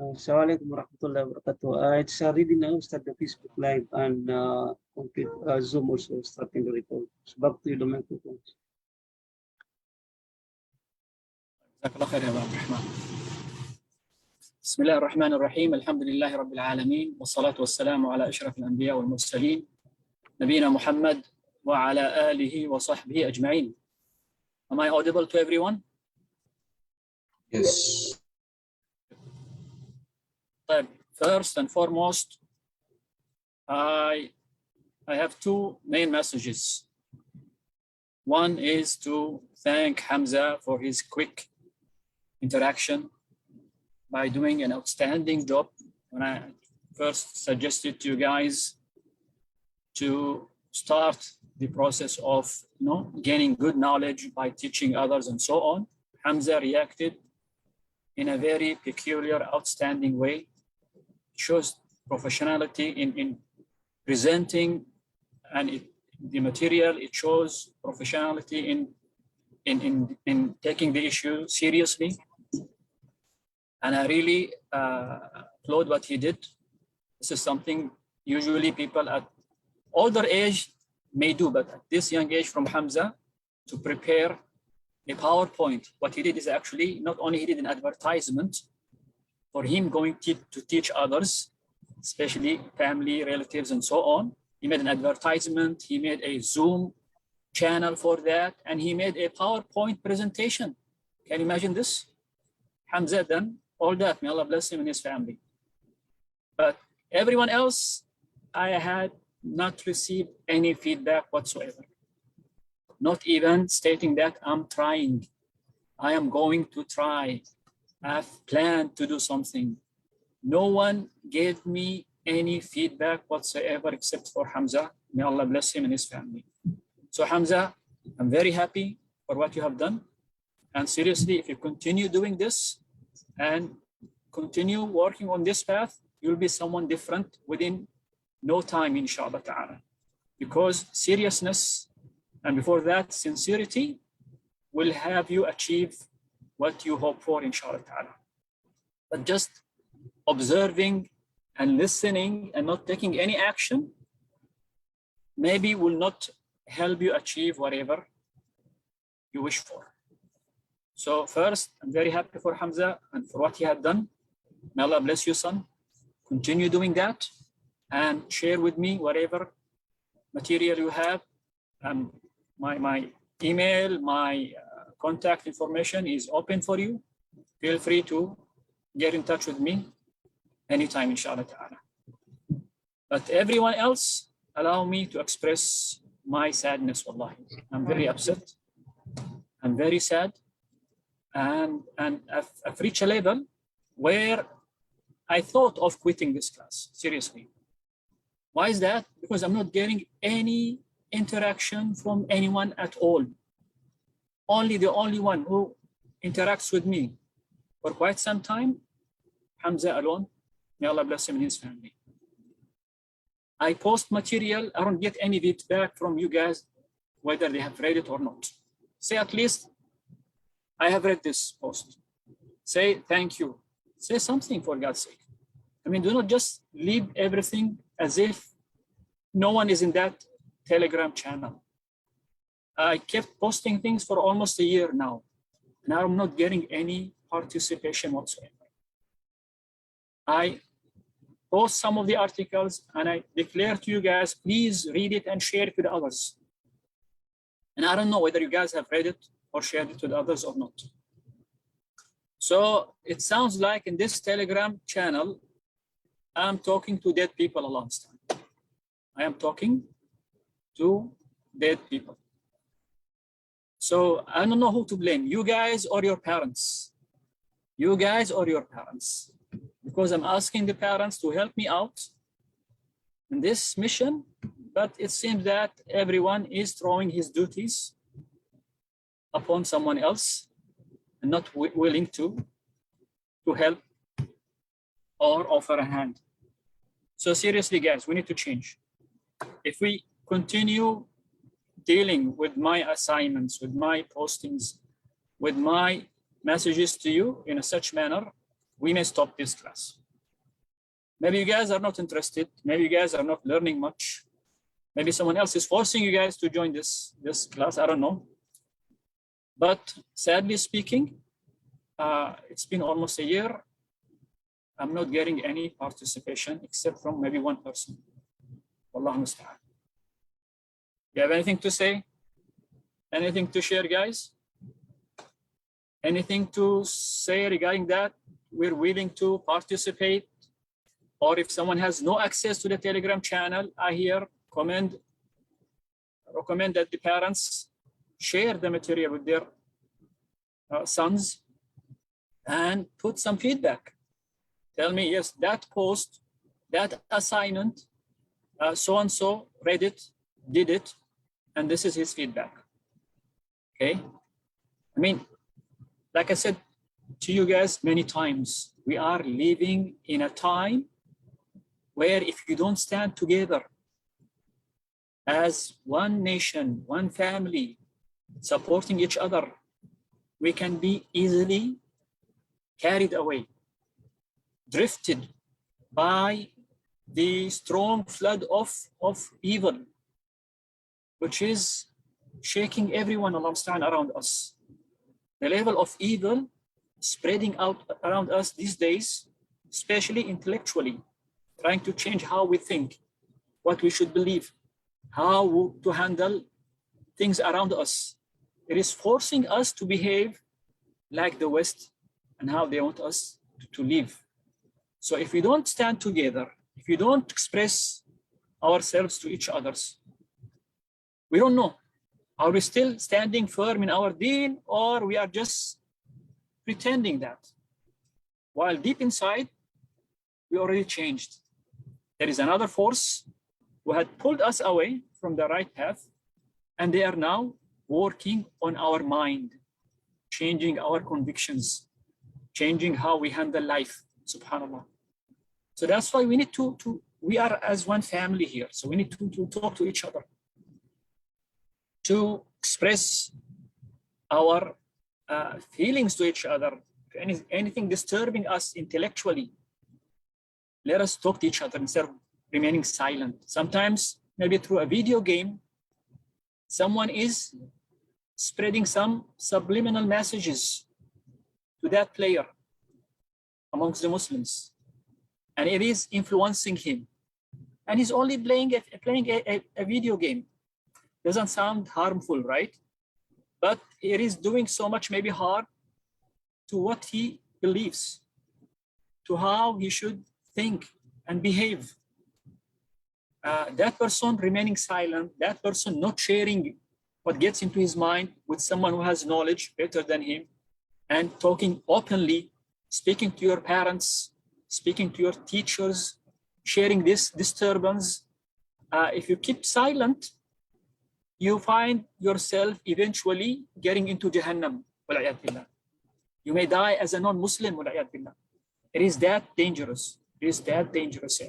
Assalamu alaikum warahmatullahi wabarakatuh. It's ready now, start the Facebook Live and complete Zoom also starting the record. So back to you, the microphone. جزاك الله خير يا أبو عبد الرحمن. بسم الله الرحمن الرحيم، الحمد لله رب العالمين، والصلاة والسلام على أشرف الأنبياء والمرسلين نبينا محمد وعلى آله وصحبه أجمعين. Am I audible to everyone? Yes. طيب, first and foremost, I have two main messages. One is to thank Hamza for his quick interaction by doing an outstanding job. When I first suggested to you guys to start the process of gaining good knowledge by teaching others and so on, Hamza reacted in a very peculiar, outstanding way. It shows professionality in presenting and the material. It shows professionality in taking the issue seriously. And I really applaud what he did. This is something usually people at older age may do, but at this young age from Hamza, to prepare a PowerPoint, what he did is actually not only he did an advertisement for him going to teach others, especially family, relatives, and so on. He made an advertisement, he made a Zoom channel for that, and he made a PowerPoint presentation. Can you imagine this? Hamza done all that. May Allah bless him and his family. But everyone else, I had not received any feedback whatsoever. Not even stating that I'm trying. I am going to try. I've planned to do something. No one gave me any feedback whatsoever except for Hamza. May Allah bless him and his family. So Hamza, I'm very happy for what you have done. And seriously, if you continue doing this and continue working on this path, you'll be someone different within no time, inshallah ta'ala. Because seriousness, and before that, sincerity, will have you achieve what you hope for, inshallah ta'ala. But just observing and listening and not taking any action, maybe will not help you achieve whatever you wish for. So first, I'm very happy for Hamza and for what he had done. May Allah bless you, son. Continue doing that and share with me whatever material you have. My email, my contact information is open for you. Feel free to get in touch with me anytime, inshallah ta'ala. But everyone else, allow me to express my sadness, wallahi. I'm very upset. I'm very sad. And I've reached a level where I thought of quitting this class, seriously. Why is that? Because I'm not getting any interaction from anyone at all. The only one who interacts with me for quite some time, Hamza alone. May Allah bless him and his family. I post material, I don't get any feedback from you guys, whether they have read it or not. Say at least, I have read this post. Say thank you. Say something for God's sake. I mean, do not just leave everything as if no one is in that Telegram channel. I kept posting things for almost a year now, and I'm not getting any participation whatsoever. I post some of the articles and I declare to you guys, please read it and share it with others. And I don't know whether you guys have read it or shared it with others or not. So it sounds like in this Telegram channel, I'm talking to dead people a lot of time. I am talking to dead people. So I don't know who to blame, you guys or your parents. You guys or your parents. Because I'm asking the parents to help me out in this mission, but it seems that everyone is throwing his duties upon someone else and not willing to help or offer a hand. So seriously, guys, we need to change. If we continue dealing with my assignments, with my postings, with my messages to you in a such manner, we may stop this class. Maybe you guys are not interested. Maybe you guys are not learning much. Maybe someone else is forcing you guys to join this class. I don't know. But sadly speaking, it's been almost a year. I'm not getting any participation except from maybe one person. Wallahu musta'an. You have anything to say? Anything to share, guys? Anything to say regarding that? We're willing to participate. Or if someone has no access to the Telegram channel, I here recommend that the parents share the material with their sons and put some feedback. Tell me, yes, that post, that assignment, so-and-so read it, did it, and this is his feedback. Okay? I mean, like I said to you guys many times, we are living in a time where if you don't stand together as one nation, one family, supporting each other, we can be easily carried away, drifted by the strong flood of evil, which is shaking everyone around us. The level of evil spreading out around us these days, especially intellectually, trying to change how we think, what we should believe, how to handle things around us. It is forcing us to behave like the West and how they want us to live. So if we don't stand together, if we don't express ourselves to each other, we don't know. Are we still standing firm in our deen, or we are just pretending that? While deep inside, we already changed. There is another force who had pulled us away from the right path, and they are now working on our mind, changing our convictions, changing how we handle life, subhanAllah. So that's why we need we are as one family here. So we need to talk to each other, to express our feelings to each other. Anything disturbing us intellectually, let us talk to each other instead of remaining silent. Sometimes, maybe through a video game, someone is spreading some subliminal messages to that player amongst the Muslims, and it is influencing him. And he's only playing a video game. Doesn't sound harmful, right? But it is doing so much maybe harm to what he believes, to how he should think and behave. That person remaining silent, that person not sharing what gets into his mind with someone who has knowledge better than him, and talking openly, speaking to your parents, speaking to your teachers, sharing this disturbance. If you keep silent, you find yourself eventually getting into Jahannam. You may die as a non-Muslim. It is that dangerous. It is that dangerous.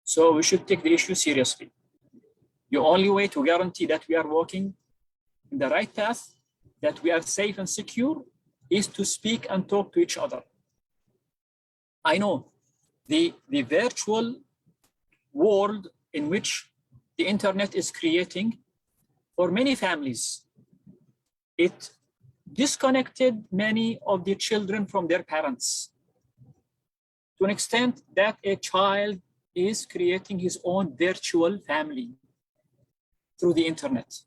So we should take the issue seriously. The only way to guarantee that we are walking in the right path, that we are safe and secure, is to speak and talk to each other. I know the virtual world in which the internet is creating, for many families, it disconnected many of the children from their parents, to an extent that a child is creating his own virtual family through the internet,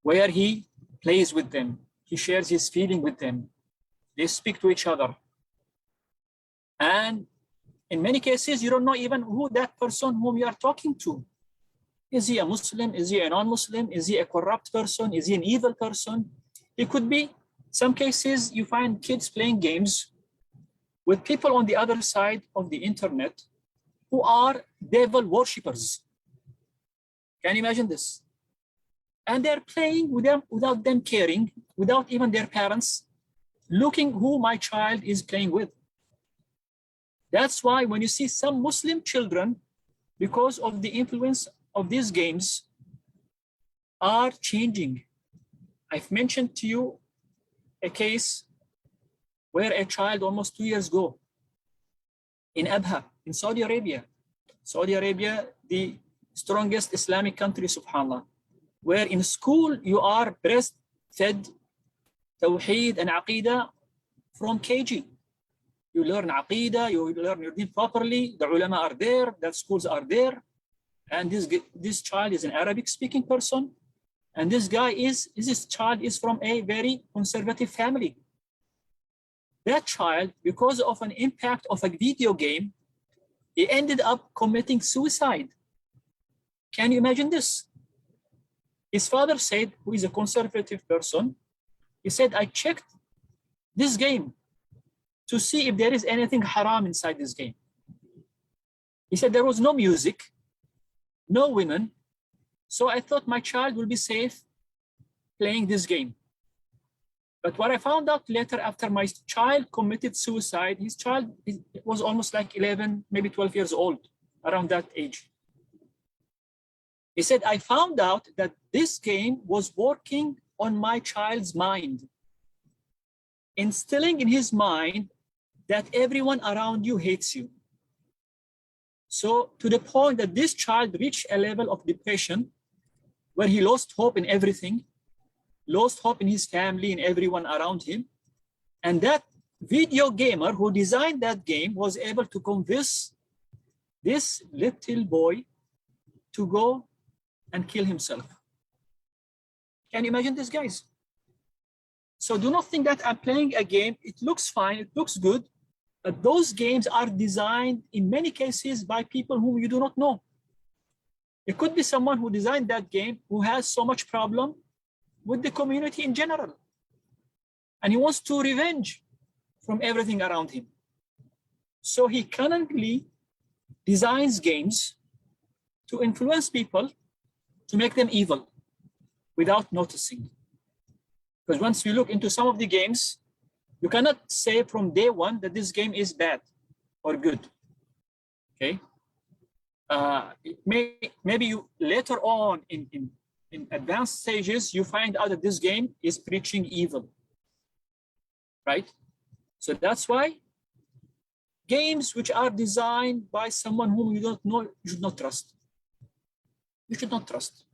where he plays with them, he shares his feeling with them, they speak to each other. And in many cases, you don't know even who that person whom you are talking to. Is he a Muslim? Is he a non-Muslim? Is he a corrupt person? Is he an evil person? He could be. Some cases you find kids playing games with people on the other side of the internet who are devil worshippers. Can you imagine this? And they're playing with them without them caring, without even their parents looking who my child is playing with. That's why when you see some Muslim children, because of the influence of these games, are changing. I've mentioned to you a case where a child almost 2 years ago in Abha, in Saudi Arabia. Saudi Arabia, the strongest Islamic country, subhanAllah, where in school you are breastfed Tawheed and Aqidah from KG. You learn Aqidah, you learn your deen properly, the ulama are there, the schools are there, and this child is an Arabic speaking person, and this child is from a very conservative family. That child, because of an impact of a video game, he ended up committing suicide. Can you imagine this? His father said, who is a conservative person, he said, I checked this game to see if there is anything haram inside this game. He said there was no music, no women, so I thought my child will be safe playing this game. But what I found out later, after my child committed suicide, his child was almost like 11, maybe 12 years old, around that age. He said, I found out that this game was working on my child's mind, instilling in his mind that everyone around you hates you. So to the point that this child reached a level of depression where he lost hope in everything, lost hope in his family and everyone around him. And that video gamer who designed that game was able to convince this little boy to go and kill himself. Can you imagine this, guys? So do not think that I'm playing a game. It looks fine, it looks good, but those games are designed in many cases by people whom you do not know. It could be someone who designed that game who has so much problem with the community in general. And he wants to revenge from everything around him. So he cunningly designs games to influence people, to make them evil without noticing. Because once you look into some of the games, you cannot say from day one that this game is bad or good, okay? Maybe you later on in advanced stages, you find out that this game is preaching evil, right? So that's why games which are designed by someone whom you don't know, you should not trust. You should not trust.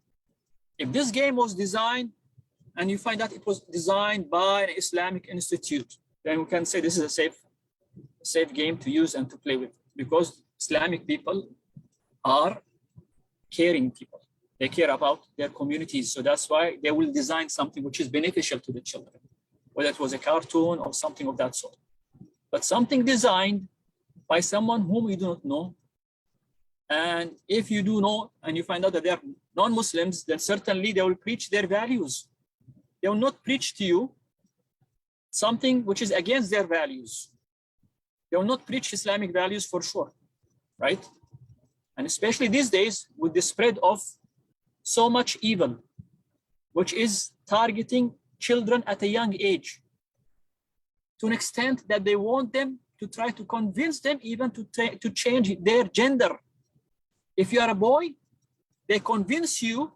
If this game was designed and you find out it was designed by an Islamic institute, then we can say this is a safe game to use and to play with, because Islamic people are caring people. They care about their communities. So that's why they will design something which is beneficial to the children, whether it was a cartoon or something of that sort. But something designed by someone whom you do not know, and if you do know and you find out that they are non-Muslims, then certainly they will preach their values. They will not preach to you something which is against their values. They will not preach Islamic values for sure, right? And especially these days with the spread of so much evil, which is targeting children at a young age, to an extent that they want them to try to convince them even to change their gender. If you are a boy, they convince you,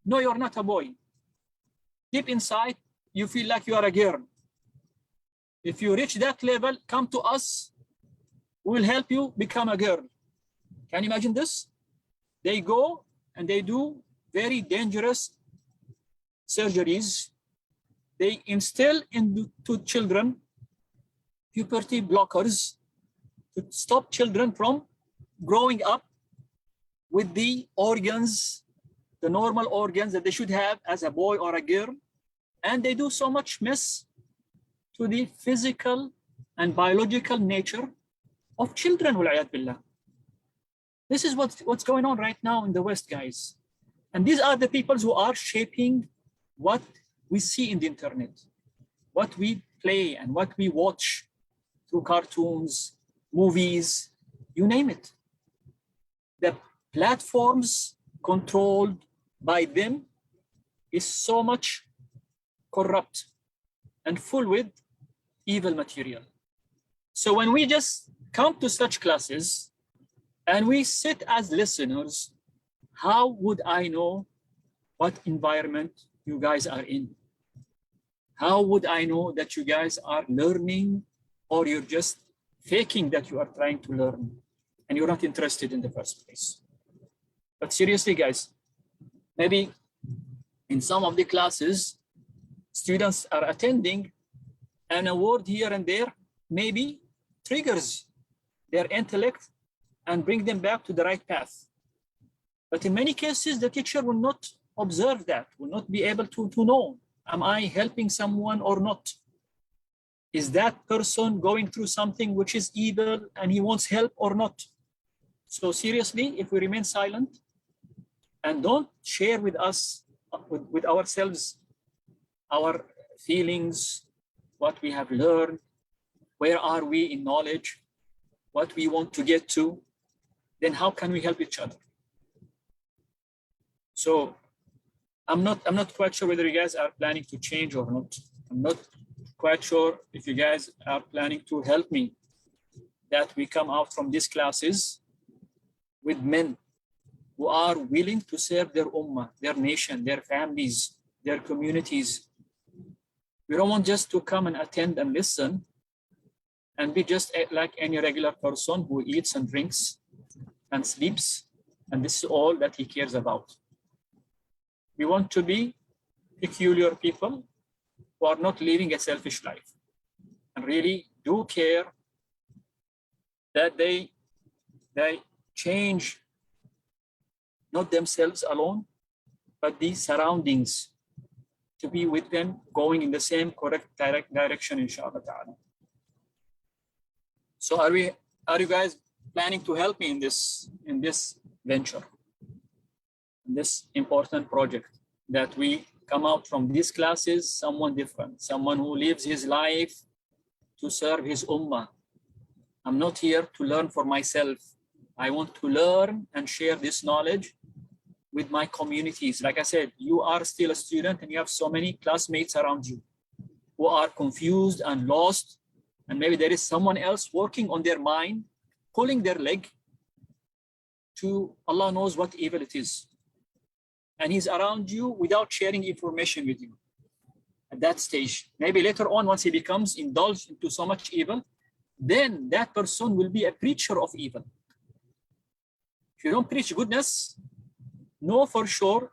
no, you're not a boy. Deep inside, you feel like you are a girl. If you reach that level, come to us, we will help you become a girl. Can you imagine this? They go and they do very dangerous surgeries. They instill into children puberty blockers to stop children from growing up with the organs, the normal organs that they should have as a boy or a girl. And they do so much mess to the physical and biological nature of children. This is what's going on right now in the West, guys. And these are the people who are shaping what we see in the internet, what we play and what we watch through cartoons, movies, you name it. The platforms controlled by them is so much corrupt and full with evil material. So when we just come to such classes and we sit as listeners, how would I know what environment you guys are in? How would I know that you guys are learning or you're just faking that you are trying to learn and you're not interested in the first place. But seriously, guys, maybe in some of the classes, students are attending and a word here and there maybe triggers their intellect and bring them back to the right path. But in many cases, the teacher will not observe that, will not be able to know, am I helping someone or not? Is that person going through something which is evil and he wants help or not? So seriously, if we remain silent and don't share with us, with ourselves, our feelings, what we have learned, where are we in knowledge, what we want to get to, then how can we help each other? So I'm not quite sure whether you guys are planning to change or not. I'm not quite sure if you guys are planning to help me that we come out from these classes with men who are willing to serve their ummah, their nation, their families, their communities. We don't want just to come and attend and listen and be just like any regular person who eats and drinks and sleeps, and this is all that he cares about. We want to be peculiar people who are not living a selfish life and really do care that they change not themselves alone, but the surroundings to be with them, going in the same correct direct direction, inshallah ta'ala. So are you guys planning to help me in this venture, in this important project, that we come out from these classes someone different, someone who lives his life to serve his ummah? I'm not here to learn for myself. I want to learn and share this knowledge with my communities. Like I said, you are still a student and you have so many classmates around you who are confused and lost, and maybe there is someone else working on their mind, pulling their leg to Allah knows what evil it is. And he's around you without sharing information with you at that stage. Maybe later on, once he becomes indulged into so much evil, then that person will be a preacher of evil. If you don't preach goodness, know for sure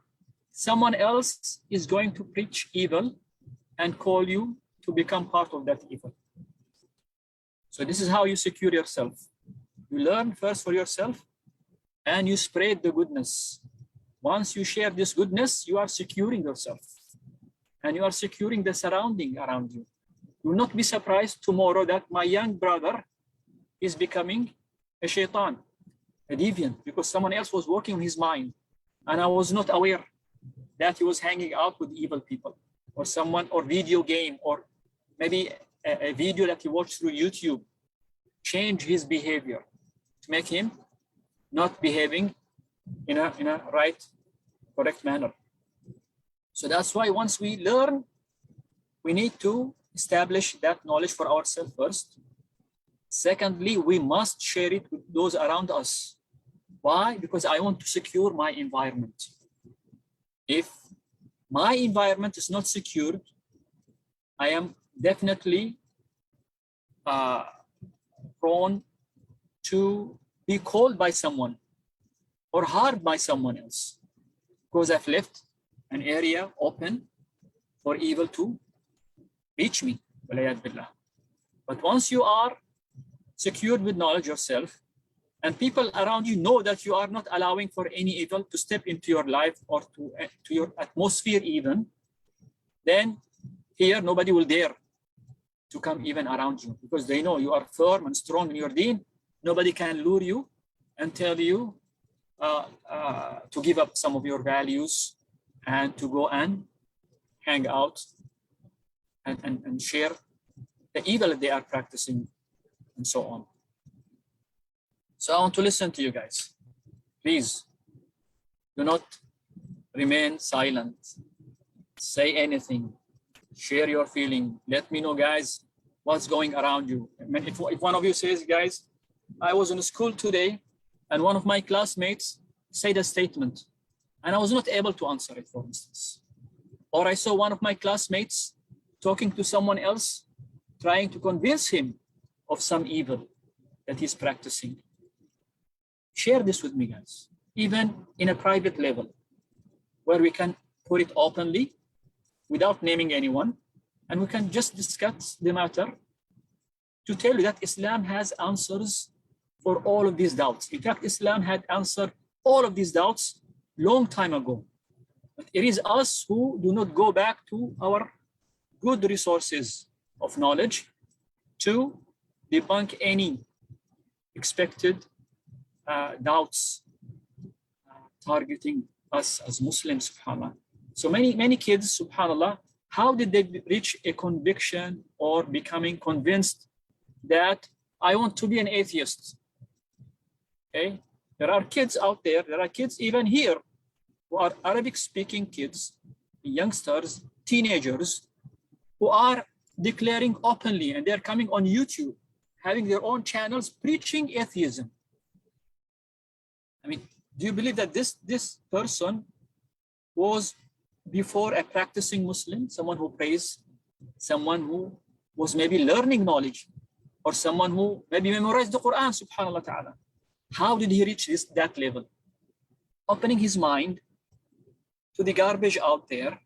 someone else is going to preach evil and call you to become part of that evil. So this is how you secure yourself. You learn first for yourself and you spread the goodness. Once you share this goodness, you are securing yourself and you are securing the surrounding around you. You will not be surprised tomorrow that my young brother is becoming a shaitan, a deviant, because someone else was working on his mind and I was not aware that he was hanging out with evil people, or someone, or video game, or maybe a video that he watched through YouTube change his behavior to make him not behaving in a right, correct manner. So that's why once we learn, we need to establish that knowledge for ourselves first. Secondly, we must share it with those around us. Why? Because I want to secure my environment. If my environment is not secured, I am definitely prone to be called by someone or harmed by someone else, because I've left an area open for evil to reach me. But once you are secured with knowledge yourself, and people around you know that you are not allowing for any evil to step into your life or to your atmosphere even, then here nobody will dare to come even around you, because they know you are firm and strong in your deen. Nobody can lure you and tell you to give up some of your values and to go and hang out and share the evil that they are practicing and so on. So I want to listen to you guys. Please do not remain silent. Say anything. Share your feeling. Let me know, guys, what's going around you. I mean, if one of you says, guys, I was in school today and one of my classmates said a statement and I was not able to answer it, for instance. Or I saw one of my classmates talking to someone else, trying to convince him of some evil that he's practicing, share this with me, guys, even in a private level where we can put it openly without naming anyone, and we can just discuss the matter to tell you that Islam has answers for all of these doubts. In fact, Islam had answered all of these doubts long time ago. But it is us who do not go back to our good resources of knowledge to debunk any expected doubts targeting us as Muslims, subhanAllah. So many kids, subhanAllah, how did they reach a conviction or becoming convinced that I want to be an atheist? Okay, there are kids out there, there are kids even here who are Arabic speaking kids, youngsters, teenagers, who are declaring openly, and they're coming on YouTube, having their own channels preaching atheism. I mean, do you believe that this person was before a practicing Muslim, someone who prays, someone who was maybe learning knowledge, or someone who maybe memorized the Quran, subhanAllah ta'ala? How did he reach that level? Opening his mind to the garbage out there,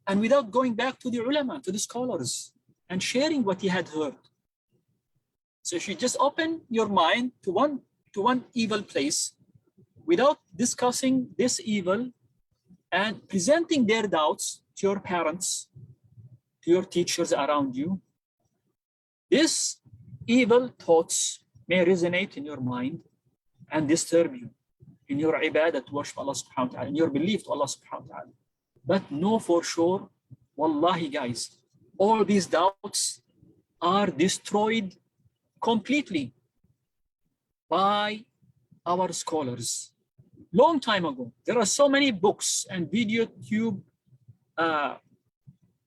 and without going back to the ulama, to the scholars, and sharing what he had heard. So if you just open your mind to one evil place without discussing this evil and presenting their doubts to your parents, to your teachers around you, this evil thoughts may resonate in your mind and disturb you in your ibadah to worship Allah subhanahu wa ta'ala, in your belief to Allah subhanahu wa ta'ala. But know for sure, wallahi guys, all these doubts are destroyed completely by our scholars. Long time ago, there are so many books and video tube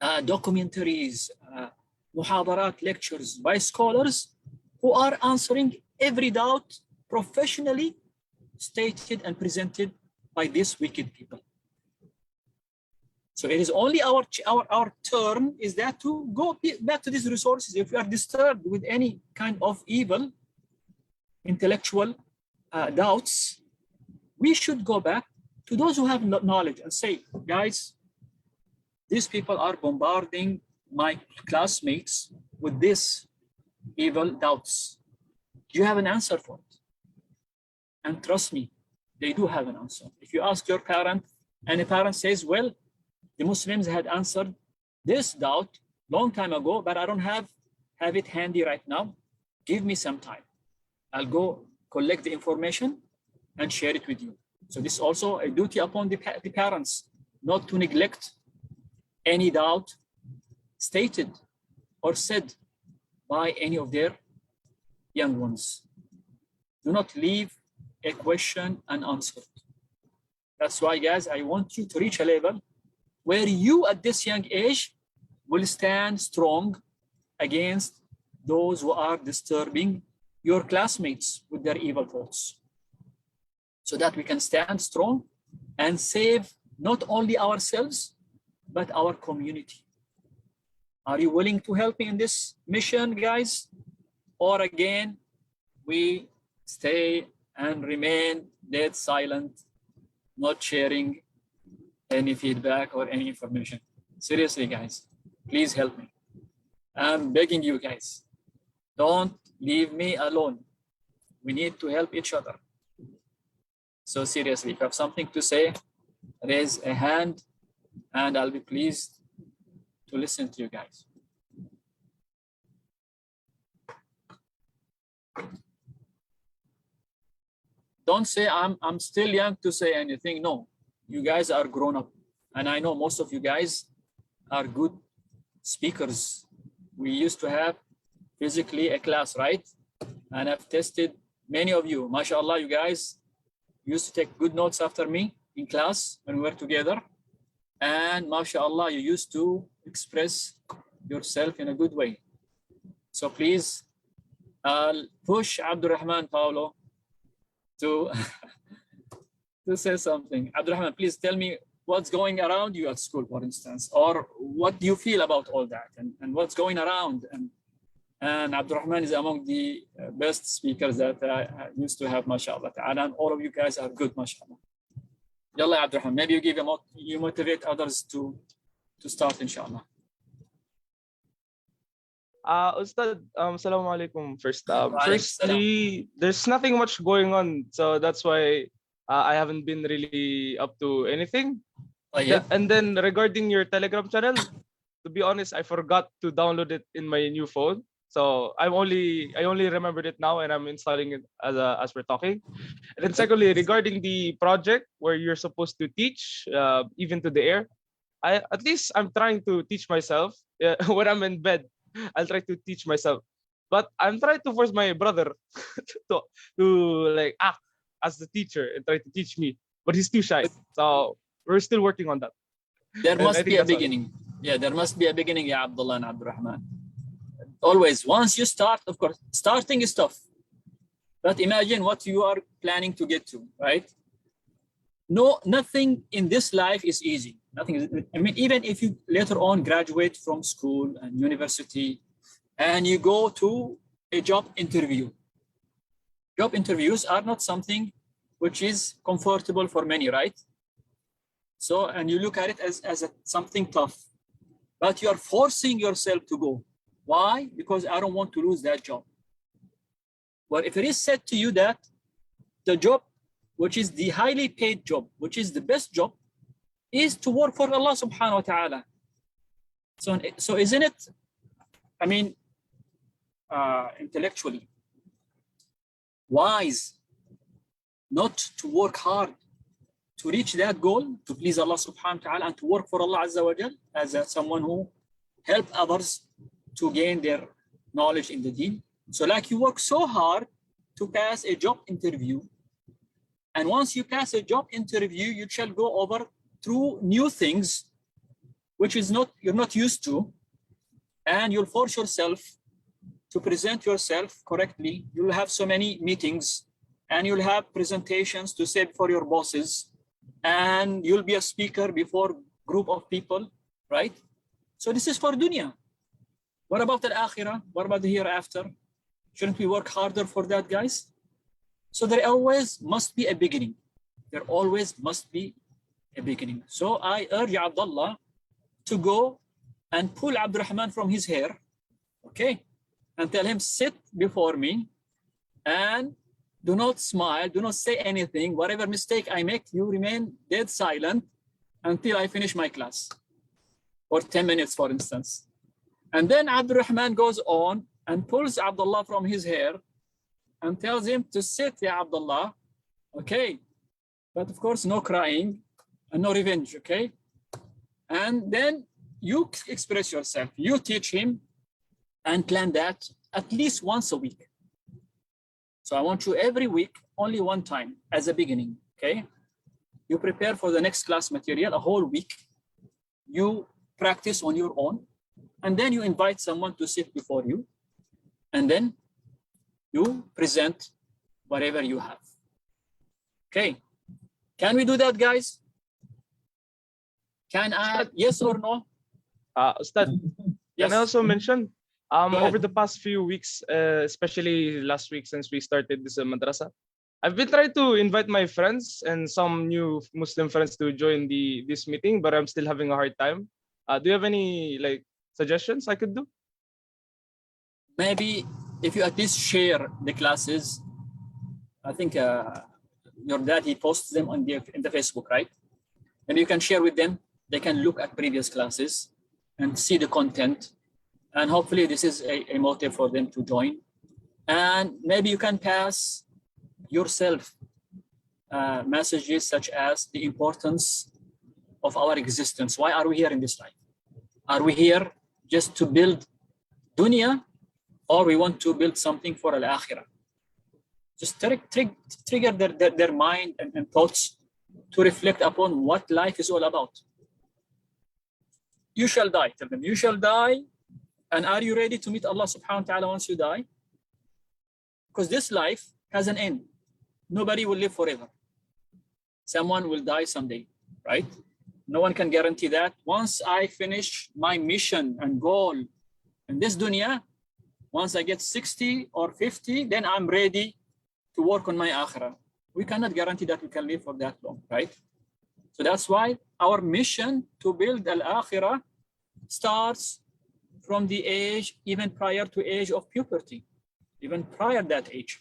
documentaries, muhadarat lectures by scholars who are answering every doubt professionally stated and presented by these wicked people. So it is only our turn is that to go back to these resources. If we are disturbed with any kind of evil intellectual doubts, we should go back to those who have knowledge and say, guys, these people are bombarding my classmates with this evil doubts. Do you have an answer for it? And trust me, they do have an answer. If you ask your parent, and a parent says, well, the Muslims had answered this doubt long time ago, but I don't have it handy right now. Give me some time. I'll go collect the information and share it with you. So this is also a duty upon the parents, not to neglect any doubt stated or said by any of their young ones. Do not leave a question unanswered. That's why, guys, I want you to reach a level where you at this young age will stand strong against those who are disturbing your classmates with their evil thoughts, so that we can stand strong and save not only ourselves, but our community. Are you willing to help me in this mission, guys? Or again, we stay and remain dead silent, not sharing any feedback or any information? Seriously, guys, please help me. I'm begging you guys, don't leave me alone. We need to help each other. So seriously, if you have something to say, raise a hand and I'll be pleased to listen to you guys. Don't say I'm still young to say anything. No, you guys are grown up. And I know most of you guys are good speakers. We used to have physically a class, right? And I've tested many of you. MashaAllah, you guys used to take good notes after me in class when we were together. And MashaAllah, you used to express yourself in a good way. So please push Abdurrahman Paulo to say something. Abdurrahman, please tell me what's going around you at school, for instance, or what do you feel about all that, and what's going around, and And Abdurrahman is among the best speakers that I used to have, mashallah. And all of you guys are good, mashallah. Yalla, Abdurrahman, maybe you motivate others to start, inshallah. Ustad, Assalamu alaikum first. Firstly, there's nothing much going on, so that's why I haven't been really up to anything. And then regarding your Telegram channel, to be honest, I forgot to download it in my new phone. So I only remembered it now, and I'm installing it as we're talking. And then secondly, regarding the project where you're supposed to teach, even to the air, I'm trying to teach myself when I'm in bed. I'll try to teach myself, but I'm trying to force my brother to like act as the teacher and try to teach me, but he's too shy. So we're still working on that. There must be a beginning. Yeah, there must be a beginning, ya Abdullah and Abdurrahman. Always, once you start, of course, starting is tough. But imagine what you are planning to get to, right? No, nothing in this life is easy. Nothing. I mean, even if you later on graduate from school and university, and you go to a job interview. Job interviews are not something which is comfortable for many, right? So, and you look at it as something tough, but you are forcing yourself to go. Why? Because I don't want to lose that job. Well, if it is said to you that the job, which is the highly paid job, which is the best job, is to work for Allah subhanahu wa ta'ala. So isn't it, I mean, intellectually wise not to work hard to reach that goal, to please Allah subhanahu wa ta'ala, and to work for Allah azza wa jal as someone who help others to gain their knowledge in the deen? So like you work so hard to pass a job interview, and once you pass a job interview, you shall go over through new things, which is you're not used to, and you'll force yourself to present yourself correctly. You'll have so many meetings, and you'll have presentations to say before your bosses, and you'll be a speaker before group of people, right? So this is for dunya. What about the akhirah? What about the hereafter? Shouldn't we work harder for that, guys? So there always must be a beginning. There always must be a beginning. So I urge Abdullah to go and pull Abdurrahman from his hair, okay? And tell him, sit before me and do not smile, do not say anything. Whatever mistake I make, you remain dead silent until I finish my class, or 10 minutes, for instance. And then Abdurrahman goes on and pulls Abdullah from his hair and tells him to sit, ya Abdullah, okay? But of course, no crying and no revenge, okay? And then you express yourself, you teach him, and plan that at least once a week. So I want you every week, only one time as a beginning, okay? You prepare for the next class material a whole week. You practice on your own, and then you invite someone to sit before you, and then you present whatever you have. Okay, can we do that, guys? Can I, yes or no? Ustad, Yes. can I also mention, Go ahead. over the past few weeks, especially last week since we started this madrasa, I've been trying to invite my friends and some new Muslim friends to join this meeting, but I'm still having a hard time. Do you have any like suggestions I could do? Maybe if you at least share the classes. I think your dad, he posts them on in the Facebook, right? And you can share with them. They can look at previous classes and see the content. And hopefully this is a motive for them to join. And maybe you can pass yourself messages such as the importance of our existence. Why are we here in this life? Are we here just to build dunya, or we want to build something for al-akhirah? Just trigger their mind and thoughts to reflect upon what life is all about. You shall die, tell them, you shall die. And are you ready to meet Allah subhanahu wa ta'ala once you die? Because this life has an end. Nobody will live forever. Someone will die someday, right? No one can guarantee that. Once I finish my mission and goal in this dunya, Once I get 60 or 50, then I'm ready to work on my akhirah. We cannot guarantee that we can live for that long, right? So that's why our mission to build al-akhirah starts from the age, even prior to age of puberty, even prior that age,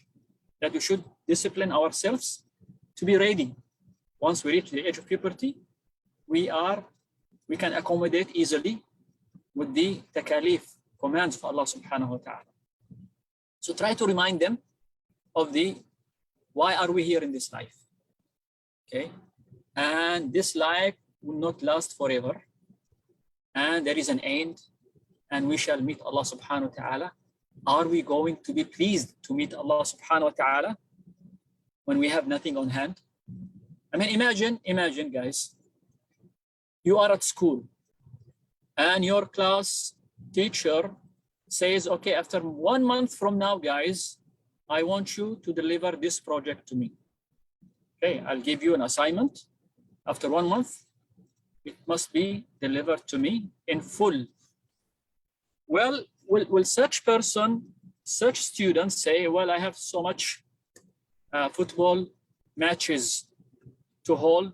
that we should discipline ourselves to be ready. Once we reach the age of puberty, we can accommodate easily with the takalif, commands of Allah subhanahu wa ta'ala. So try to remind them of why are we here in this life? Okay. And this life will not last forever. And there is an end, and we shall meet Allah subhanahu wa ta'ala. Are we going to be pleased to meet Allah subhanahu wa ta'ala when we have nothing on hand? I mean, imagine guys, you are at school and your class teacher says, okay, after 1 month from now, guys, I want you to deliver this project to me. Okay, I'll give you an assignment. After 1 month, it must be delivered to me in full. Well, will such student say, well, I have so much football matches to hold,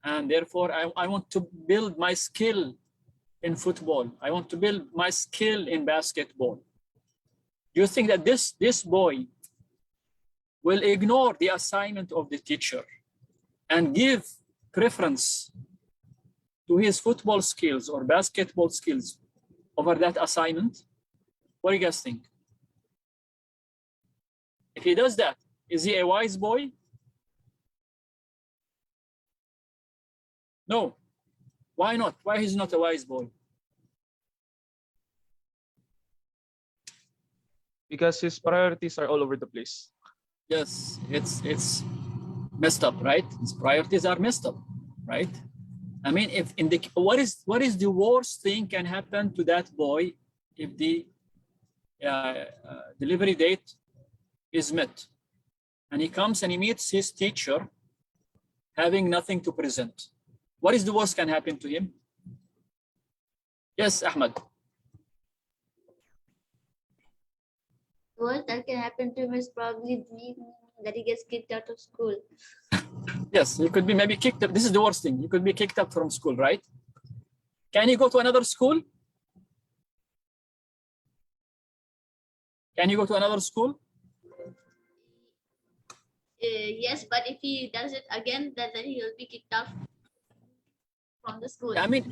and therefore I want to build my skill in football. I want to build my skill in basketball. Do you think that this boy will ignore the assignment of the teacher and give preference to his football skills or basketball skills over that assignment? What do you guys think? If he does that, is he a wise boy? No. Why not? Why he's not a wise boy? Because his priorities are all over the place. Yes, it's messed up, right? His priorities are messed up, right? I mean, if in the what is the worst thing can happen to that boy if the delivery date is met, and he comes and he meets his teacher having nothing to present? What is the worst can happen to him? Yes, Ahmed. The worst that can happen to him is probably that he gets kicked out of school. Yes, he could be maybe kicked up. This is the worst thing. He could be kicked up from school, right? Can he go to another school? Can he go to another school? Yes, but if he does it again, then he will be kicked out from the school. I mean,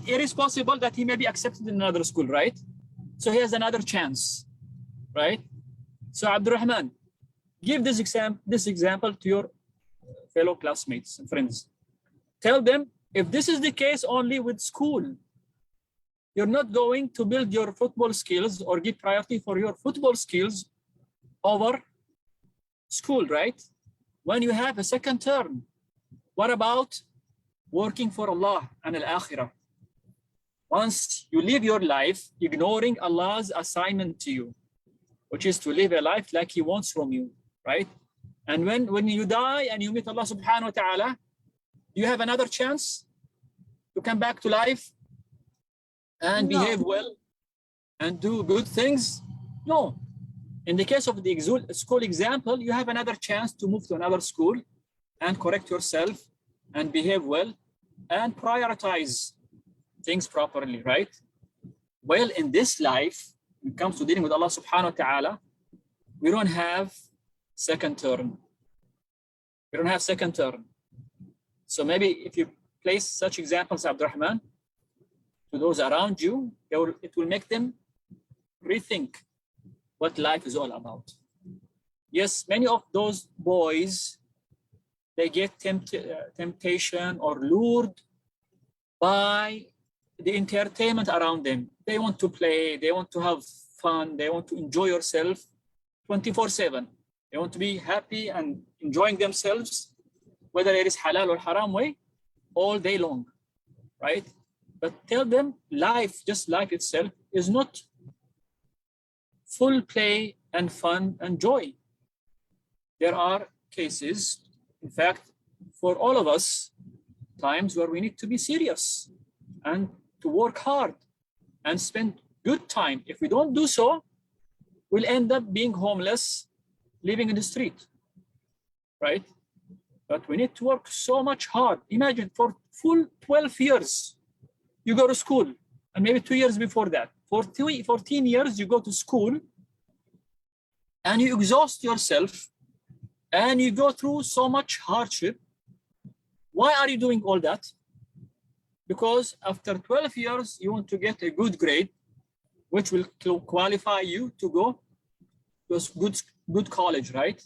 it is possible that he may be accepted in another school, right? So he has another chance, right? So Abdurrahman, give this example to your fellow classmates and friends. Tell them, if this is the case only with school, you're not going to build your football skills or give priority for your football skills over school, right? When you have a second term, what about working for Allah and al-akhirah? Once you live your life ignoring Allah's assignment to you, which is to live a life like He wants from you, right? And when you die and you meet Allah subhanahu wa ta'ala, you have another chance to come back to life and behave well and do good things? No. In the case of the school example, you have another chance to move to another school and correct yourself and behave well and prioritize things properly, right? Well, in this life, when it comes to dealing with Allah subhanahu wa ta'ala, we don't have second turn. We don't have second turn. So maybe if you place such examples, Abdurrahman, to those around you, it will make them rethink what life is all about. Yes, many of those boys, they get temptation or lured by the entertainment around them. They want to play, they want to have fun, they want to enjoy yourself 24/7. They want to be happy and enjoying themselves, whether it is halal or haram way, all day long, right? But tell them life, just life itself, is not full play and fun and joy. There are cases, in fact, for all of us, times where we need to be serious and to work hard and spend good time. If we don't do so, we'll end up being homeless, living in the street, right? But we need to work so much hard. Imagine for full 12 years, you go to school, and maybe 2 years before that, for 14 years, you go to school, and you exhaust yourself, and you go through so much hardship. Why are you doing all that? Because after 12 years, you want to get a good grade, which will qualify you to go to a good college, right?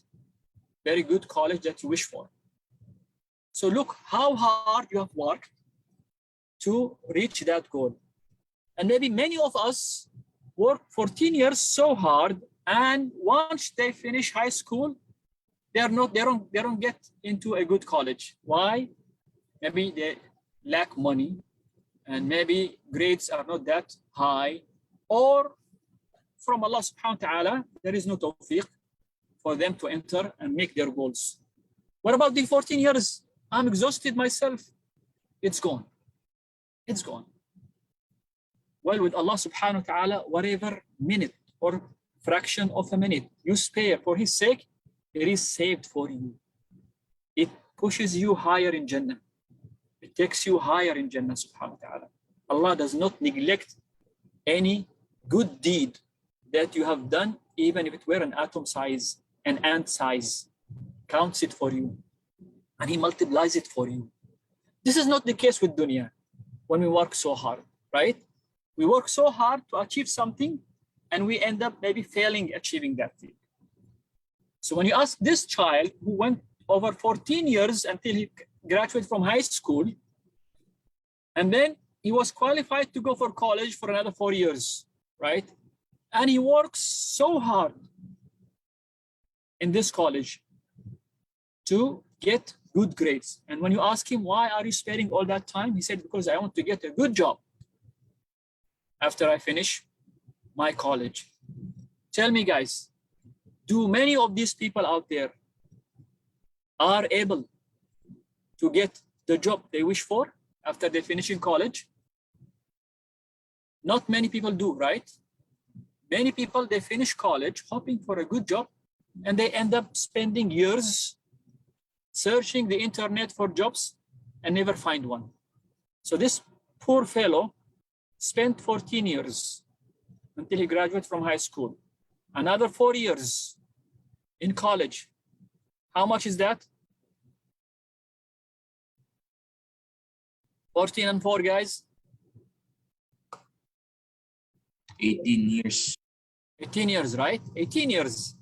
Very good college that you wish for. So look how hard you have worked to reach that goal. And maybe many of us work 14 years so hard, and once they finish high school, they don't get into a good college. Why? Maybe they lack money, and maybe grades are not that high, or from Allah subhanahu wa ta'ala, there is no tawfiq for them to enter and make their goals. What about the 14 years? I'm exhausted myself. It's gone. It's gone. Well, with Allah subhanahu wa ta'ala, whatever minute or fraction of a minute you spare for His sake, it is saved for you. It pushes you higher in Jannah. It takes you higher in Jannah subhanahu wa ta'ala. Allah does not neglect any good deed that you have done, even if it were an atom size, an ant size, counts it for you. And He multiplies it for you. This is not the case with dunya when we work so hard, right? We work so hard to achieve something, and we end up maybe failing achieving that thing. So when you ask this child who went over 14 years until he graduated from high school, and then he was qualified to go for college for another 4 years, right? And he works so hard in this college to get good grades. And when you ask him, why are you spending all that time? He said, because I want to get a good job after I finish my college. Tell me, guys, do many of these people out there are able to get the job they wish for after they finish in college? Not many people do, right? Many people, they finish college hoping for a good job, and they end up spending years searching the internet for jobs and never find one. So this poor fellow spent 14 years until he graduated from high school. Another 4 years in college. How much is that? 14 and 4, guys. 18 years. 18 years, right? 18 years.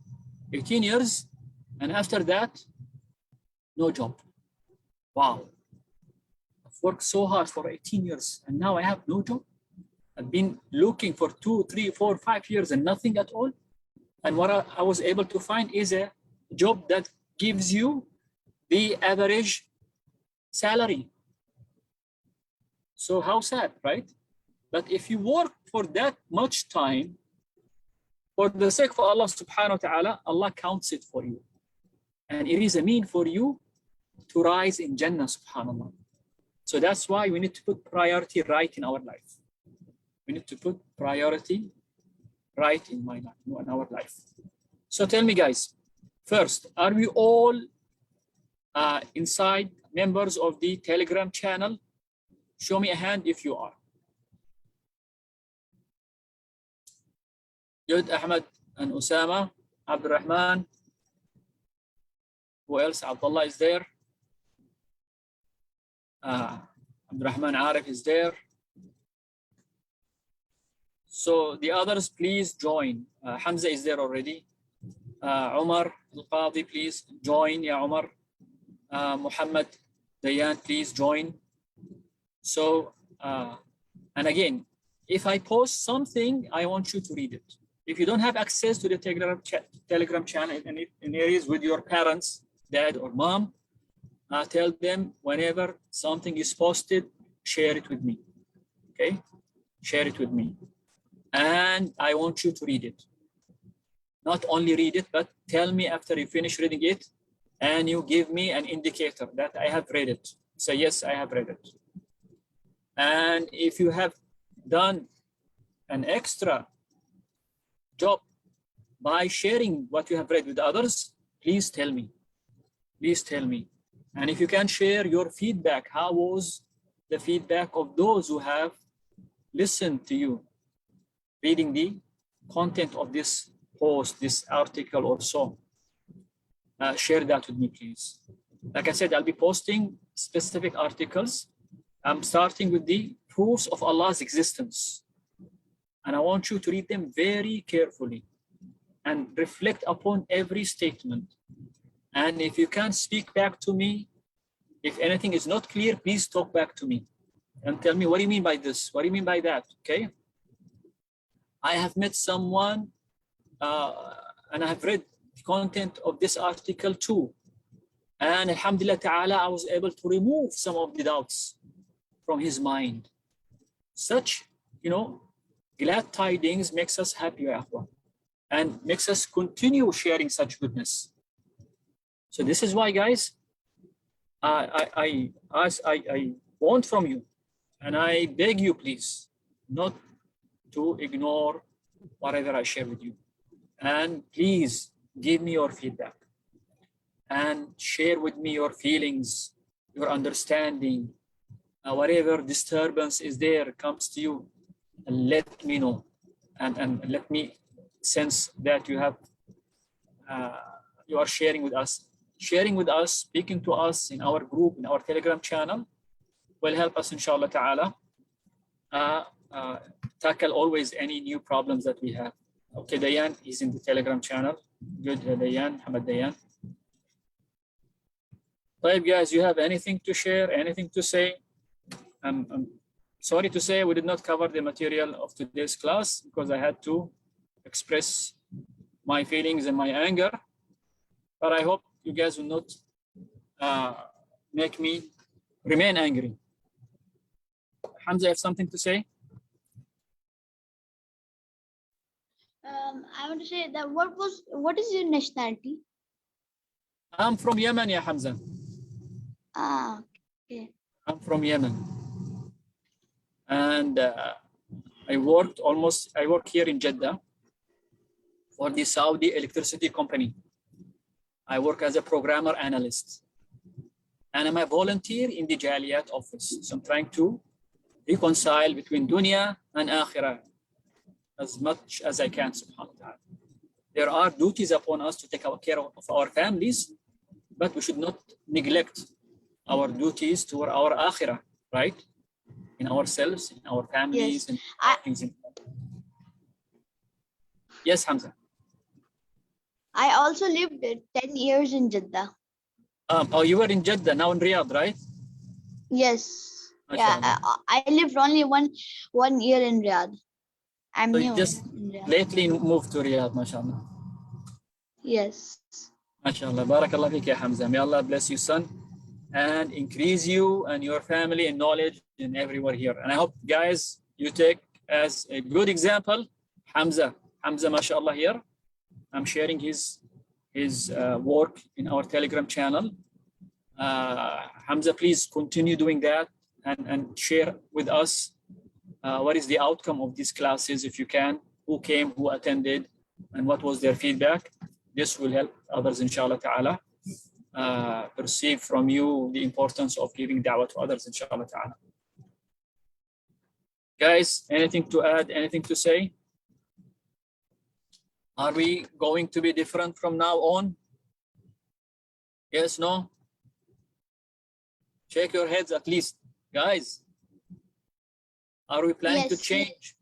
18 years. And after that, no job. Wow. I've worked so hard for 18 years and now I have no job. I've been looking for 2, 3, 4, 5 years and nothing at all. And what I was able to find is a job that gives you the average salary. So how sad, right? But if you work for that much time, for the sake of Allah subhanahu wa ta'ala, Allah counts it for you. And it is a mean for you to rise in Jannah, subhanAllah. So that's why we need to put priority right in our life. We need to put priority right in my life, in our life. So tell me, guys, first, are we all inside members of the Telegram channel? Show me a hand if you are. Good, Ahmed and Osama, Abdul Rahman. Who else? Abdullah is there. Abdul Rahman Arif is there. So the others, please join. Hamza is there already. Umar Al-Qadi, please join. Ya Umar. Muhammad Dayan, please join. So, and again, if I post something, I want you to read it. If you don't have access to the Telegram channel in areas with your parents, dad or mom, tell them whenever something is posted, share it with me. Okay? Share it with me. And I want you to read it. Not only read it, but tell me after you finish reading it, and you give me an indicator that I have read it. Say, yes, I have read it. And if you have done an extra job by sharing what you have read with others, please tell me. Please tell me. And if you can share your feedback, how was the feedback of those who have listened to you reading the content of this post, this article or so? Share that with me, please. Like I said, I'll be posting specific articles. I'm starting with the proofs of Allah's existence. And I want you to read them very carefully and reflect upon every statement. And if you can speak back to me, if anything is not clear, please talk back to me and tell me, what do you mean by this? What do you mean by that? Okay. I have met someone and I have read the content of this article too. And alhamdulillah ta'ala, I was able to remove some of the doubts from his mind. Such, glad tidings makes us happy, and makes us continue sharing such goodness. So this is why, guys, I want from you, and I beg you, please, not to ignore whatever I share with you. And please give me your feedback and share with me your feelings, your understanding, whatever disturbance is there comes to you, and let me know, and let me sense that you have, you are sharing with us, speaking to us in our group, in our Telegram channel, will help us, inshallah ta'ala, tackle always any new problems that we have. Okay, Dayan, he's in the Telegram channel. Good, Dayan, Muhammad Dayan. Right, guys, you have anything to share, anything to say? I'm sorry to say we did not cover the material of today's class because I had to express my feelings and my anger, but I hope you guys will not make me remain angry. Hamza, you have something to say? I want to say that what is your nationality? I'm from Yemen, ya Hamza. Ah, okay. I'm from Yemen. And I work here in Jeddah for the Saudi electricity company. I work as a programmer analyst. And I'm a volunteer in the Jaliyat office. So I'm trying to reconcile between dunya and akhirah as much as I can, subhanahu wa ta'ala. There are duties upon us to take care of our families, but we should not neglect our duties toward our akhirah, right? In ourselves, in our families, Yes. and things. Yes, Hamza. I also lived 10 years in Jeddah. Oh, you were in Jeddah, now in Riyadh, right? Yes. Yeah, I lived only one year in Riyadh. I'm so new. You just lately moved to Riyadh, mashallah. Yes. MashaAllah. Barakallah fik ya Hamza. May Allah bless you, son, and increase you and your family in knowledge and everywhere here. And I hope, guys, you take as a good example Hamza. Hamza, mashallah, here. I'm sharing his work in our Telegram channel. Hamza, please continue doing that and share with us what is the outcome of these classes, if you can, who came, who attended, and what was their feedback. This will help others, inshallah ta'ala, perceive from you the importance of giving da'wah to others, inshallah ta'ala. Guys, anything to add, anything to say? Are we going to be different from now on? Yes, no? Shake your heads at least. Guys, are we planning to change?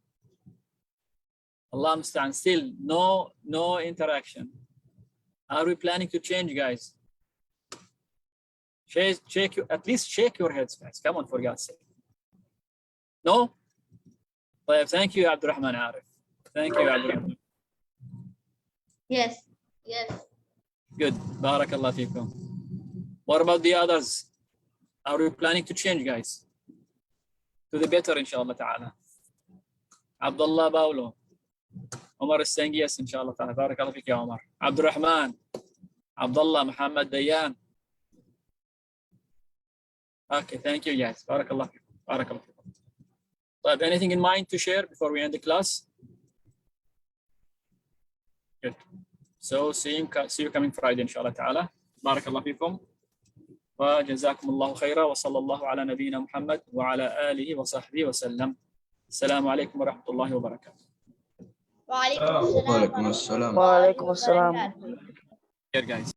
Allah musta'an, still no interaction. Are we planning to change, guys? At least shake your heads, guys. Come on, for God's sake. No? Well, thank you, Abdurrahman Arif. Thank you, Abdurrahman. Yes. Yes. Good. Barakallah fikum. What about the others? Are we planning to change, guys? To the better, inshallah ta'ala. Abdullah Baulo. Omar is saying yes, inshallah ta'ala. Barakallah fik ya Omar. Abdurrahman. Abdullah Muhammad Dayan. Okay, thank you, guys. Barakallah fikum. Barakallah fikum. طيب, anything in mind to share before we end the class? Good. So see you coming Friday inshallah ta'ala. Barakallahu fikum. وجزاكم الله خيرا وصلى الله على نبينا محمد وعلى آله وصحبه وسلم. السلام عليكم ورحمة الله وبركاته. وعليكم السلام وعليكم السلام. ورحمة الله وبركاته. Here guys.